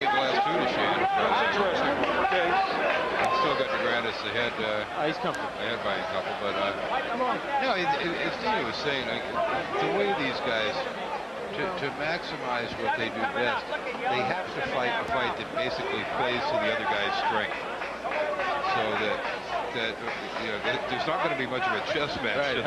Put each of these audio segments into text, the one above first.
The last two to Sheehan. That's interesting. Okay. Still got Degrandis ahead. He's comfortable. Ahead by a couple, but no, as Dina was saying, the way these guys to maximize what they do best, they have to fight a fight that basically plays to the other guy's strength, so that you know there's not going to be much of a chess match. Right. It's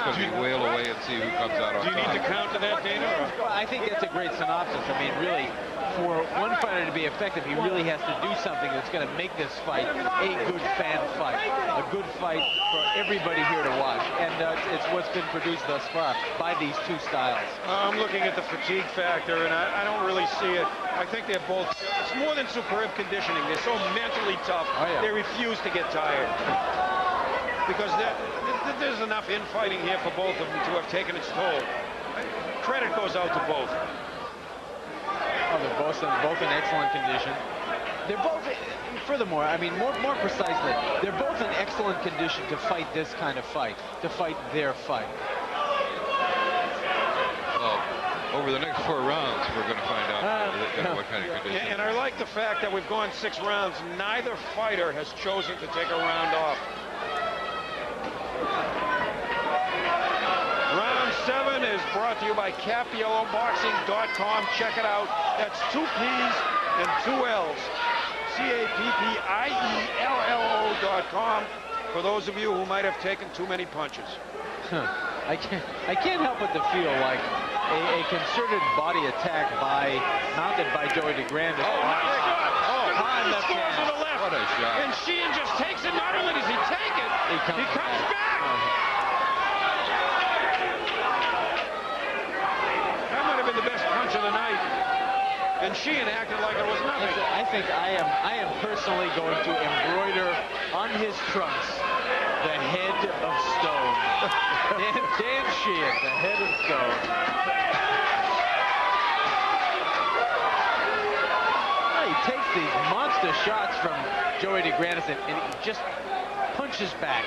going to be wail away and see who comes out on top. Do you need to counter that, Dana? Well, I think that's a great synopsis. I mean, really, for one fighter to be effective, he really has to do something that's going to make this fight a good fan fight, a good fight for everybody here to watch. And it's what's been produced thus far by these two styles. I'm looking at the fatigue factor, and I don't really see it. I think they're both, it's more than superb conditioning. They're so mentally tough, they refuse to get tired. Because there's enough infighting here for both of them to have taken its toll. Credit goes out to both. Oh, they're both in excellent condition. They're both, furthermore, I mean, more precisely, they're both in excellent condition to fight this kind of fight, to fight their fight. Well, over the next 4 rounds, we're going to find out what kind of condition. And I like the fact that we've gone 6 rounds. Neither fighter has chosen to take a round off. Round 7 is brought to you by CappielloBoxing.com. Check it out. That's 2 P's and 2 L's. CappielloCom. For those of you who might have taken too many punches. I can't help but to feel like a concerted body attack mounted by Joey Degrandis. Oh my God! High left Scores hand. to the left. What a shot! And Sheehan just takes it. Not only does he take it, he comes back. That might have been the best punch of the night. And Sheehan acted like it was nothing. I think I am personally going to embroider on his trunks the head of stone. Dan Sheehan, the head of stone. He takes these monster shots from Joey Degrandis and he just punches back.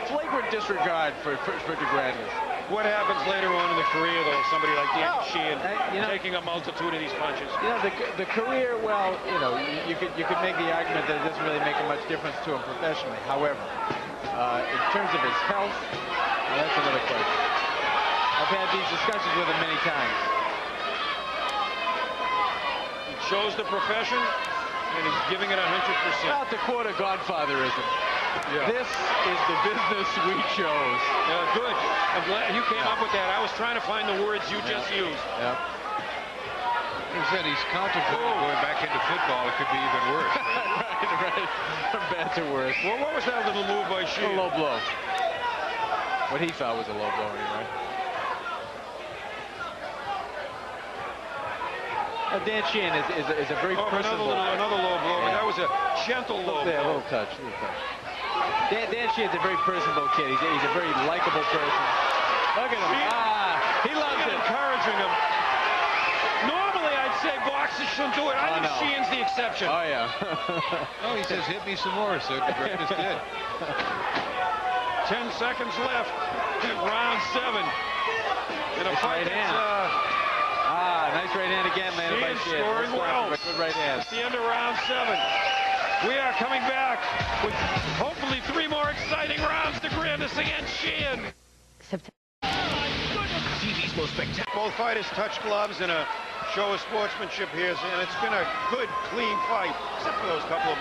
Flagrant disregard for Degrandis. What happens later on in the career, though, somebody like Dan Sheehan taking a multitude of these punches? You know, the career, well, you know, you could make the argument that it doesn't really make much difference to him professionally. However, in terms of his health, that's another question. I've had these discussions with him many times. He chose the profession, and he's giving it 100%. Well, to quote a Godfatherism, this is the business we chose. Good. I'm glad you came up with that. I was trying to find the words you just used. He said he's contemplating going back into football. It could be even worse. Right? right. From bad to worse. Well, what was that little move by Sheehan? A low blow. What he thought was a low blow, anyway. Dan Sheehan is a very personable. Another low blow. Yeah. That was a gentle low blow. Yeah, a little touch. Dan Sheehan's a very personable kid. He's a very likable person. Look at him. He loves it. Encouraging him. Normally, I'd say boxers shouldn't do it. I think Sheehan's the exception. Oh, yeah. Oh, he says, hit me some more, so Degrandis did. 10 seconds left in round 7. In a fight that's... nice right hand again, landed by Sheehan. Scoring well. Good right hand. It's the end of round 7. We are coming back with hopefully 3 more exciting rounds. Degrandis against Sheehan. TV's most spectacular. Both fighters touch gloves in a show of sportsmanship here, and it's been a good, clean fight, except for those couple of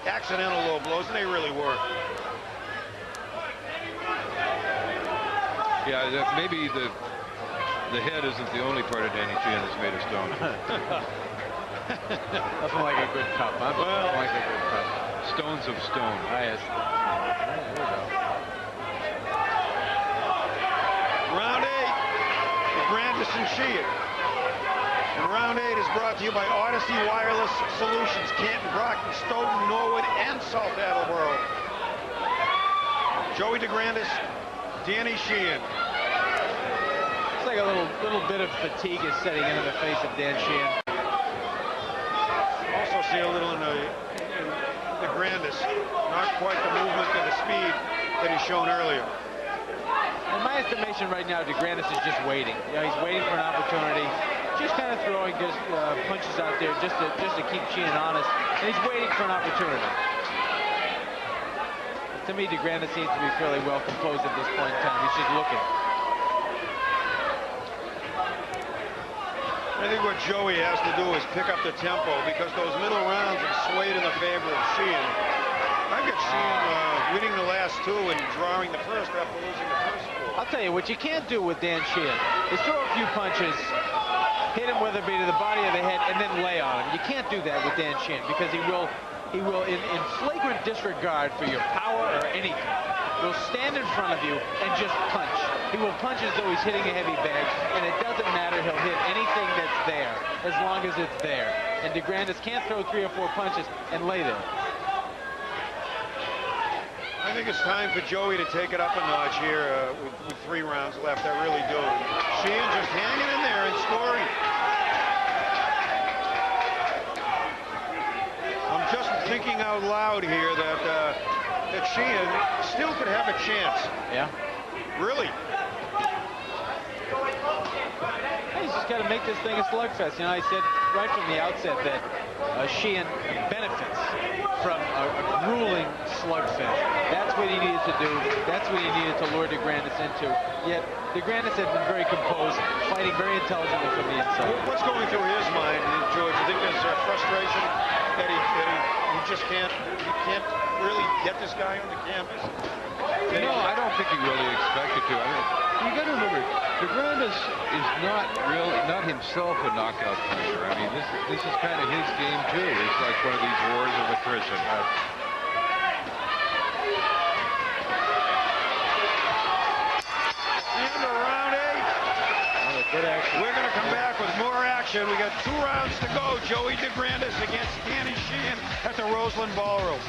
accidental low blows, and they really were. Yeah, maybe the head isn't the only part of Danny Sheehan that's made of stone. Nothing like a good cup, huh? Well, like a good cup. Stones of stone. Yes. There we go. Round 8, Degrandis and Sheehan. And round 8 is brought to you by Odyssey Wireless Solutions, Canton, Brockton, Stoughton, Norwood, and South Attleboro. Joey Degrandis, Danny Sheehan. It's like a little bit of fatigue is setting into the face of Dan Sheehan. Also see a little in Degrandis. Not quite the movement and the speed that he's shown earlier. In my estimation right now, Degrandis is just waiting. You know, he's waiting for an opportunity. just kind of throwing just punches out there just to keep Sheehan honest, and he's waiting for an opportunity. To me, Degrandis seems to be fairly well composed at this point in time. He's just looking. I think what Joey has to do is pick up the tempo, because those middle rounds have swayed in the favor of Sheehan. I've got Sheehan winning the last two and drawing the first after losing the first four. I'll tell you, what you can't do with Dan Sheehan is throw a few punches, hit him whether it be to the body or the head, and then lay on him. You can't do that with Dan Sheehan, because he will in flagrant disregard for your power or anything, will stand in front of you and just punch. He will punch as though he's hitting a heavy bag, and it doesn't matter. He'll hit anything that's there as long as it's there. And Degrandis can't throw 3 or 4 punches and lay there. I think it's time for Joey to take it up a notch here with 3 rounds left. I really do. Sheehan just hanging in there and scoring. I'm just thinking out loud here that Sheehan still could have a chance. Yeah. Really. He's just got to make this thing a slugfest. You know, I said right from the outset that Sheehan benefits from a grueling slugfest. That's what he needed to do. That's what he needed to lure Degrandis into. Yet Degrandis has been very composed, fighting very intelligently from the inside. What's going through his mind, George? You think there's frustration that he just can't really get this guy on the canvas? No, I don't think he really expected to. I mean, you got to remember, Degrandis is not himself a knockout puncher. I mean, this is kind of his game too. It's like one of these wars of attrition. Into round 8. Good action. We're going to come back with more action. We got 2 rounds to go. Joey Degrandis against Danny Sheehan at the Roseland Ballroom.